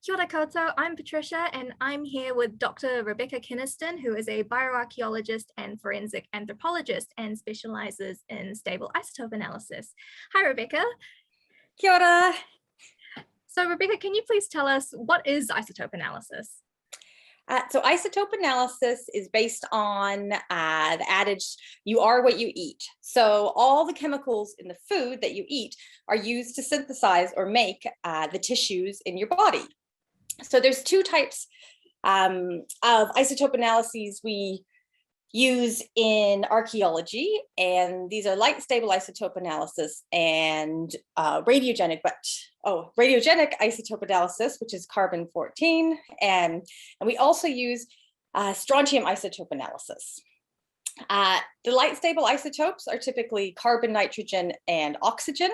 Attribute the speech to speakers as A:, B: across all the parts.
A: Kia ora koutou, I'm Patricia and I'm here with Dr. Rebecca Kinatson, who is a bioarchaeologist and forensic anthropologist and specializes in stable isotope analysis. Hi, Rebecca.
B: Kia ora.
A: So Rebecca, can you please tell us what is isotope analysis?
B: So isotope analysis is based on the adage, you are what you eat. So all the chemicals in the food that you eat are used to synthesize or make the tissues in your body. So there's two types of isotope analyses we use in archaeology, and these are light stable isotope analysis and radiogenic isotope analysis, which is carbon-14, and we also use strontium isotope analysis. The light stable isotopes are typically carbon, nitrogen, and oxygen,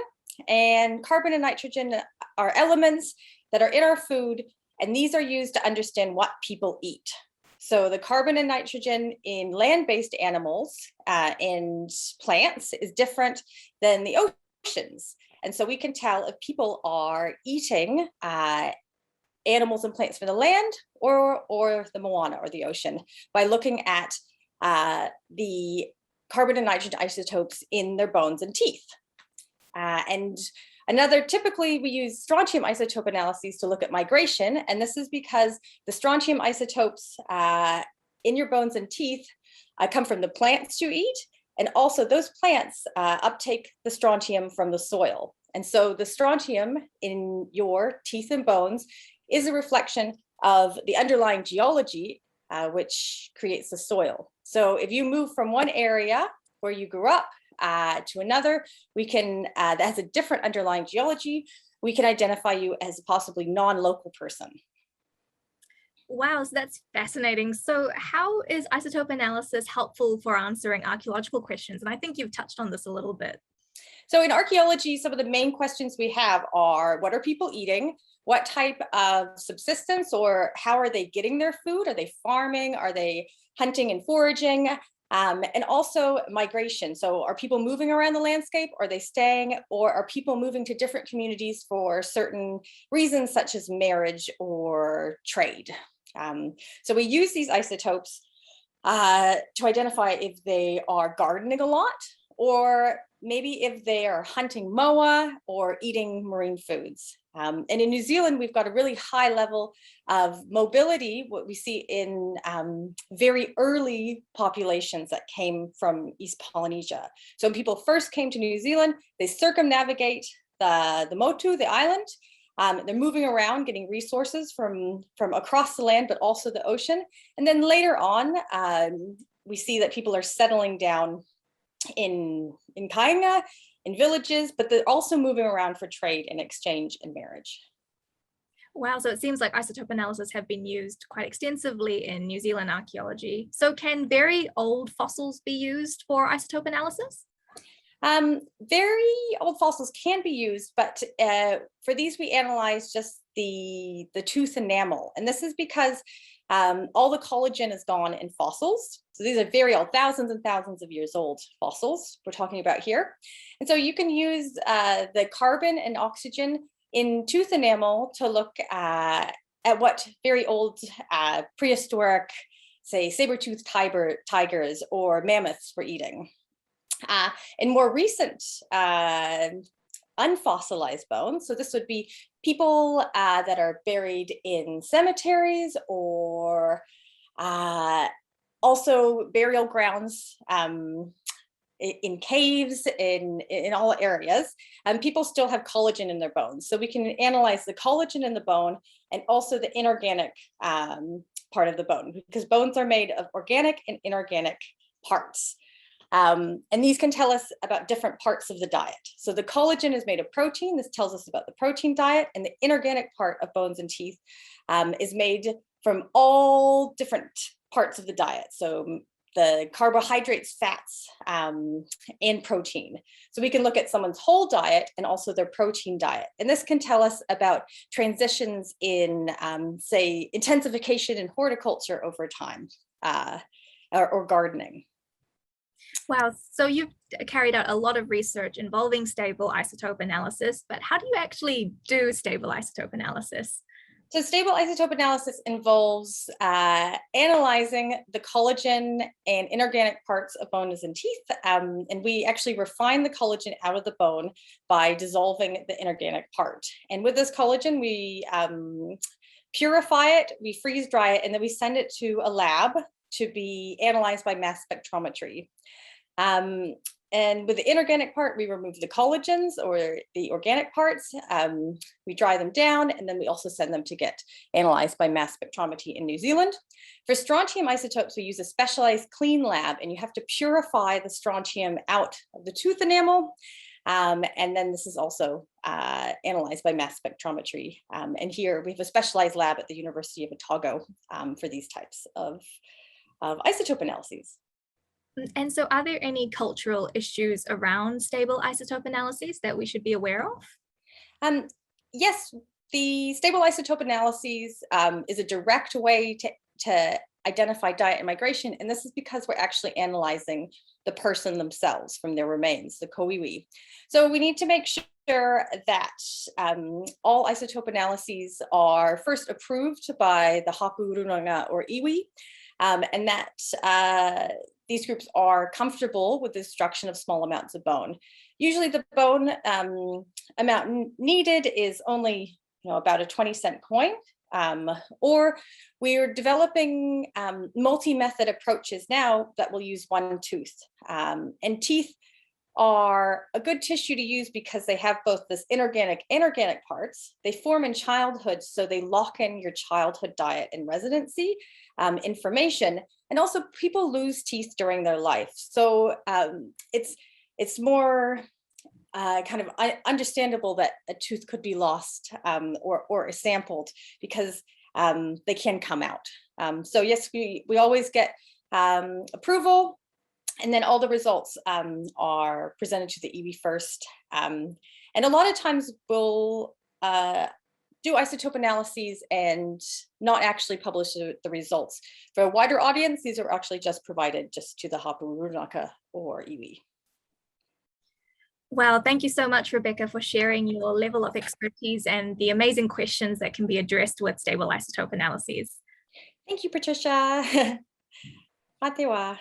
B: and carbon and nitrogen are elements that are in our food, and these are used to understand what people eat. So the carbon and nitrogen in land-based animals and plants is different than the oceans. And so we can tell if people are eating animals and plants from the land or the moana or the ocean by looking at the carbon and nitrogen isotopes in their bones and teeth. Typically we use strontium isotope analyses to look at migration, and this is because the strontium isotopes in your bones and teeth come from the plants you eat, and also those plants uptake the strontium from the soil. And so the strontium in your teeth and bones is a reflection of the underlying geology, which creates the soil. So if you move from one area where you grew up to another, we can, that has a different underlying geology, we can identify you as a possibly non-local person.
A: Wow, so that's fascinating. So how is isotope analysis helpful for answering archaeological questions? And I think you've touched on this a little bit.
B: So in archaeology, some of the main questions we have are, what are people eating? What type of subsistence, or how are they getting their food? Are they farming? Are they hunting and foraging? And also migration. So are people moving around the landscape? Are they staying? Or are people moving to different communities for certain reasons, such as marriage or trade? So we use these isotopes to identify if they are gardening a lot, or maybe if they are hunting moa or eating marine foods. And in New Zealand, we've got a really high level of mobility, what we see in very early populations that came from East Polynesia. So when people first came to New Zealand, they circumnavigate the Motu, the island. They're moving around, getting resources from across the land, but also the ocean. And then later on, we see that people are settling down in kainga, in villages, but they're also moving around for trade and exchange and marriage.
A: Wow, so it seems like isotope analysis have been used quite extensively in New Zealand archaeology. So can very old fossils be used for isotope analysis?
B: Very old fossils can be used, but for these we analyze just the tooth enamel. And this is because all the collagen is gone in fossils. So these are very old, thousands and thousands of years old fossils we're talking about here. And so you can use the carbon and oxygen in tooth enamel to look at what very old prehistoric, say, saber-toothed tigers or mammoths were eating. In more recent unfossilized bones, so this would be people that are buried in cemeteries, or also burial grounds in caves, in all areas, and people still have collagen in their bones. So we can analyze the collagen in the bone and also the inorganic part of the bone, because bones are made of organic and inorganic parts. And these can tell us about different parts of the diet. So the collagen is made of protein. This tells us about the protein diet, and the inorganic part of bones and teeth is made from all different parts of the diet. So the carbohydrates, fats, and protein. So we can look at someone's whole diet and also their protein diet. And this can tell us about transitions in, say, intensification in horticulture over time, or gardening.
A: Wow, so you've carried out a lot of research involving stable isotope analysis, but how do you actually do stable isotope analysis?
B: So stable isotope analysis involves analyzing the collagen and inorganic parts of bones and teeth. And we actually refine the collagen out of the bone by dissolving the inorganic part. And with this collagen, we purify it, we freeze dry it, and then we send it to a lab to be analyzed by mass spectrometry. And with the inorganic part, we remove the collagens or the organic parts. We dry them down, and then we also send them to get analyzed by mass spectrometry in New Zealand. For strontium isotopes, we use a specialized clean lab, and you have to purify the strontium out of the tooth enamel. And then this is also analyzed by mass spectrometry. And here we have a specialized lab at the University of Otago for these types of isotope analyses.
A: And so are there any cultural issues around stable isotope analyses that we should be aware of?
B: Yes, the stable isotope analyses is a direct way to identify diet and migration. And this is because we're actually analyzing the person themselves from their remains, the koiwi. So we need to make sure that all isotope analyses are first approved by the Hapu Runanga or iwi, and that these groups are comfortable with the destruction of small amounts of bone. Usually the bone amount needed is only about a 20-cent coin, or we're developing multi-method approaches now that will use one tooth. And teeth are a good tissue to use because they have both this inorganic and organic parts. They form in childhood, so they lock in your childhood diet and residency information. And also people lose teeth during their life. So it's more kind of understandable that a tooth could be lost or sampled because they can come out. So yes, we always get approval, and then all the results are presented to the iwi first. And a lot of times we'll do isotope analyses and not actually publish the results. For a wider audience, these are actually just provided just to the Hapu Runaka or iwi.
A: Well, thank you so much, Rebecca, for sharing your level of expertise and the amazing questions that can be addressed with stable isotope analyses.
B: Thank you, Patricia. Matewa.